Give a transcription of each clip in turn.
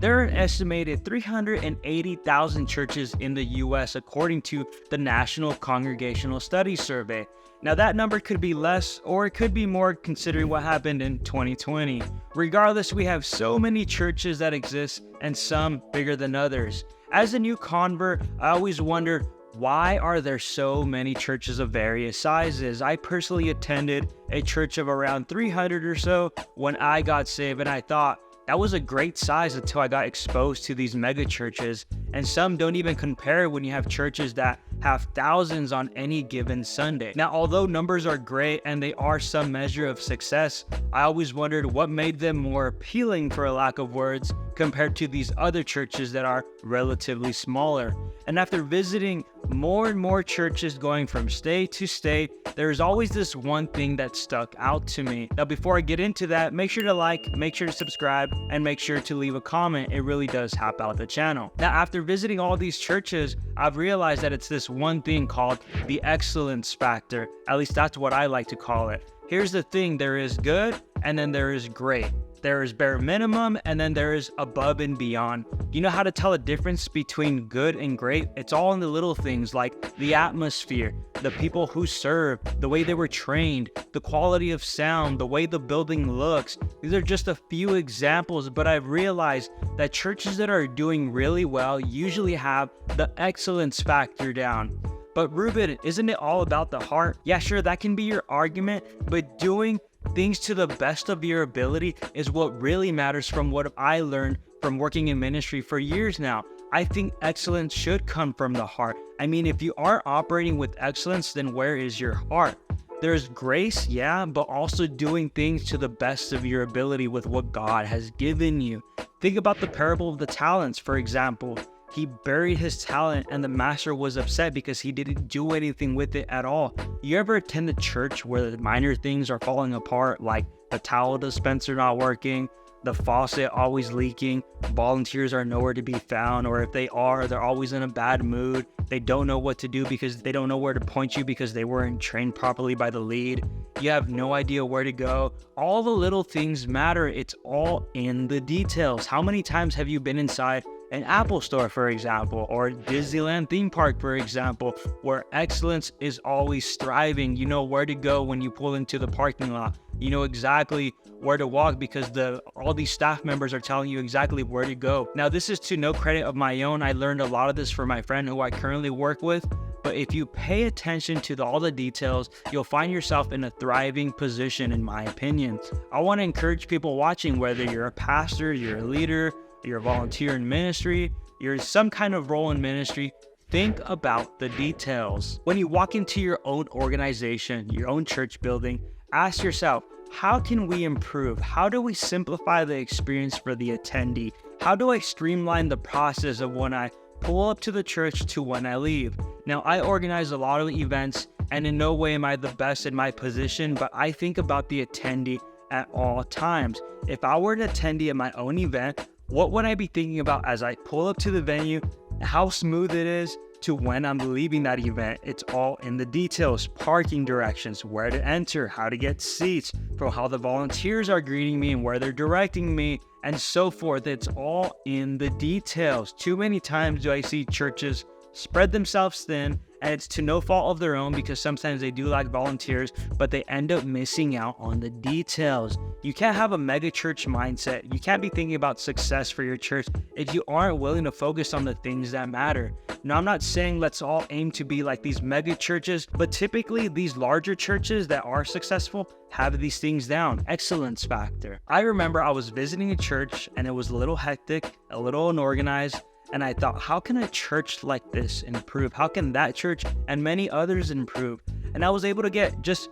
There are an estimated 380,000 churches in the US according to the National Congregational Studies Survey. Now that number could be less or it could be more considering what happened in 2020. Regardless, we have so many churches that exist and some bigger than others. As a new convert, I always wonder, why are there so many churches of various sizes? I personally attended a church of around 300 or so when I got saved, and I thought that was a great size until I got exposed to these mega churches. And some don't even compare when you have churches that have thousands on any given Sunday. Now, although numbers are great and they are some measure of success, I always wondered what made them more appealing, for a lack of words, compared to these other churches that are relatively smaller. And after visiting more and more churches going from state to state, there's always this one thing that stuck out to me. Now, before I get into that, make sure to like, make sure to subscribe, and make sure to leave a comment. It really does help out the channel. Now, after visiting all these churches, I've realized that it's this one thing called the excellence factor. At least that's what I like to call it. Here's the thing, there is good and then there is great. There is bare minimum and then there is above and beyond. You know how to tell a difference between good and great? It's all in the little things like the atmosphere, the people who serve, the way they were trained, the quality of sound, the way the building looks. These are just a few examples, but I've realized that churches that are doing really well usually have the excellence factor down. But Ruben, isn't it all about the heart? Yeah, sure, that can be your argument, but doing things to the best of your ability is what really matters, from what I learned from working in ministry for years now. I think excellence should come from the heart. I mean, if you aren't operating with excellence, then where is your heart? There's grace, yeah, but also doing things to the best of your ability with what God has given you. Think about the parable of the talents, for example. He buried his talent and the master was upset because he didn't do anything with it at all. You ever attend a church where the minor things are falling apart, like the towel dispenser not working, the faucet always leaking, volunteers are nowhere to be found, or if they are, they're always in a bad mood. They don't know what to do because they don't know where to point you because they weren't trained properly by the lead. You have no idea where to go. All the little things matter. It's all in the details. How many times have you been inside an Apple store, for example, or Disneyland theme park, for example, where excellence is always striving? You know where to go when you pull into the parking lot. You know exactly where to walk because all these staff members are telling you exactly where to go. Now, this is to no credit of my own. I learned a lot of this from my friend who I currently work with. But if you pay attention to all the details, you'll find yourself in a thriving position, in my opinion. I want to encourage people watching, whether you're a pastor, you're a leader, you're a volunteer in ministry, you're in some kind of role in ministry, think about the details. When you walk into your own organization, your own church building, ask yourself, how can we improve? How do we simplify the experience for the attendee? How do I streamline the process of when I pull up to the church to when I leave? Now, I organize a lot of events, and in no way am I the best in my position, but I think about the attendee at all times. If I were an attendee at my own event, what would I be thinking about as I pull up to the venue, how smooth it is, to when I'm leaving that event? It's all in the details. Parking directions, where to enter, how to get seats, from how the volunteers are greeting me and where they're directing me, and so forth. It's all in the details. Too many times do I see churches spread themselves thin, and it's to no fault of their own because sometimes they do lack volunteers, but they end up missing out on the details. You can't have a mega church mindset. You can't be thinking about success for your church if you aren't willing to focus on the things that matter. Now, I'm not saying let's all aim to be like these mega churches, but typically these larger churches that are successful have these things down. Excellence factor. I remember I was visiting a church and it was a little hectic, a little unorganized, and I thought, how can a church like this improve? How can that church and many others improve? And I was able to get just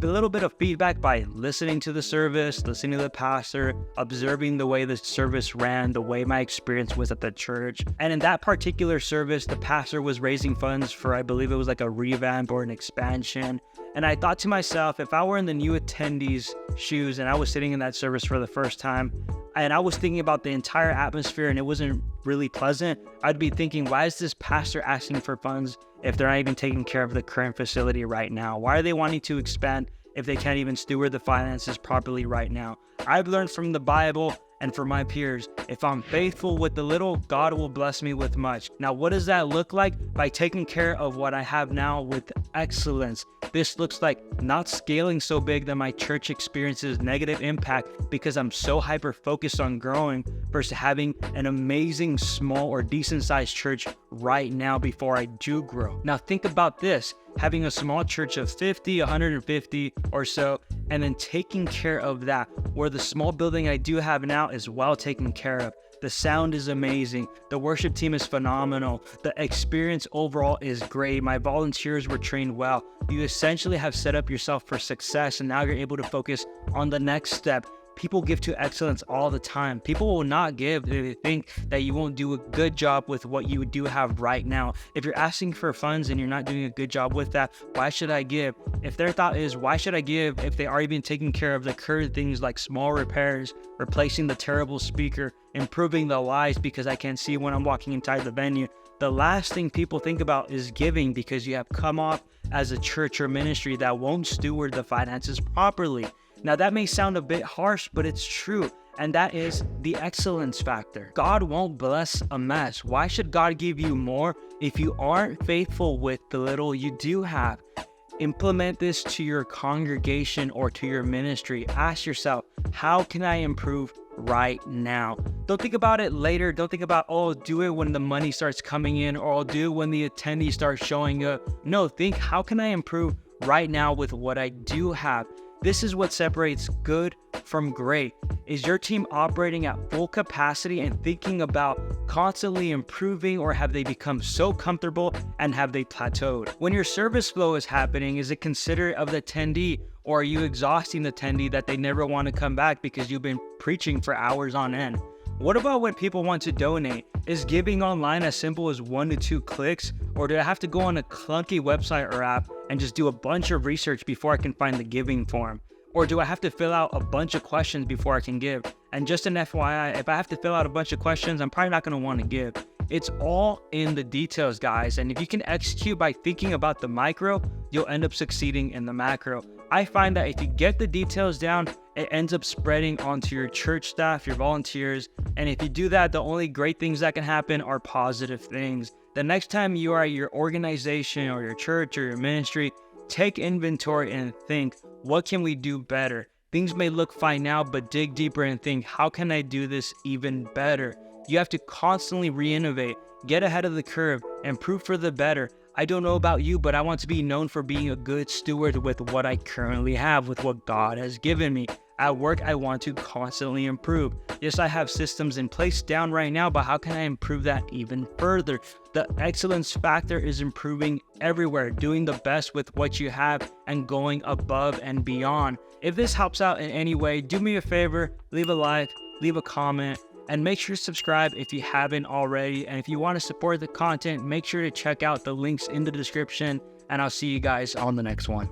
a little bit of feedback by listening to the service, listening to the pastor, observing the way the service ran, the way my experience was at the church. And in that particular service, the pastor was raising funds for, I believe it was like a revamp or an expansion. And I thought to myself, if I were in the new attendees' shoes and I was sitting in that service for the first time, and I was thinking about the entire atmosphere and it wasn't really pleasant, I'd be thinking, why is this pastor asking for funds if they're not even taking care of the current facility right now? Why are they wanting to expand if they can't even steward the finances properly right now? I've learned from the Bible And for my peers, if I'm faithful with the little, God will bless me with much. Now, what does that look like? By taking care of what I have now with excellence. This looks like not scaling so big that my church experiences negative impact because I'm so hyper focused on growing, versus having an amazing small or decent sized church right now before I do grow. Now think about this, having a small church of 50, 150 or so, and then taking care of that, where the small building I do have now is well taken care of. The sound is amazing. The worship team is phenomenal. The experience overall is great. My volunteers were trained well. You essentially have set up yourself for success, and now you're able to focus on the next step. People give to excellence all the time. People will not give if they think that you won't do a good job with what you do have right now. If you're asking for funds and you're not doing a good job with that, why should I give? If their thought is, why should I give if they are even taking care of the current things like small repairs, replacing the terrible speaker, improving the lights because I can't see when I'm walking inside the venue, the last thing people think about is giving, because you have come off as a church or ministry that won't steward the finances properly. Now that may sound a bit harsh, but it's true, and that is the excellence factor. God won't bless a mess. Why should God give you more if you aren't faithful with the little you do have? Implement this to your congregation or to your ministry. Ask yourself, how can I improve right now? Don't think about it later. Don't think about, oh, I'll do it when the money starts coming in, or I'll do it when the attendees start showing up. No, think, how can I improve right now with what I do have? This is what separates good from great. Is your team operating at full capacity and thinking about constantly improving, or have they become so comfortable and have they plateaued? When your service flow is happening, is it considerate of the attendee, or are you exhausting the attendee that they never want to come back because you've been preaching for hours on end? What about when people want to donate? Is giving online as simple as 1 to 2 clicks, or do I have to go on a clunky website or app and just do a bunch of research before I can find the giving form? Or do I have to fill out a bunch of questions before I can give? And just an FYI, if I have to fill out a bunch of questions, I'm probably not going to want to give. It's all in the details, guys. And if you can execute by thinking about the micro, you'll end up succeeding in the macro. I find that if you get the details down, it ends up spreading onto your church staff, your volunteers. And if you do that, the only great things that can happen are positive things. The next time you are at your organization or your church or your ministry, take inventory and think, what can we do better? Things may look fine now, but dig deeper and think, how can I do this even better? You have to constantly re-innovate, get ahead of the curve, and prove for the better. I don't know about you, but I want to be known for being a good steward with what I currently have, with what God has given me. At work, I want to constantly improve. Yes, I have systems in place down right now, but how can I improve that even further? The excellence factor is improving everywhere, doing the best with what you have and going above and beyond. If this helps out in any way, do me a favor, leave a like, leave a comment, and make sure to subscribe if you haven't already. And if you want to support the content, make sure to check out the links in the description, and I'll see you guys on the next one.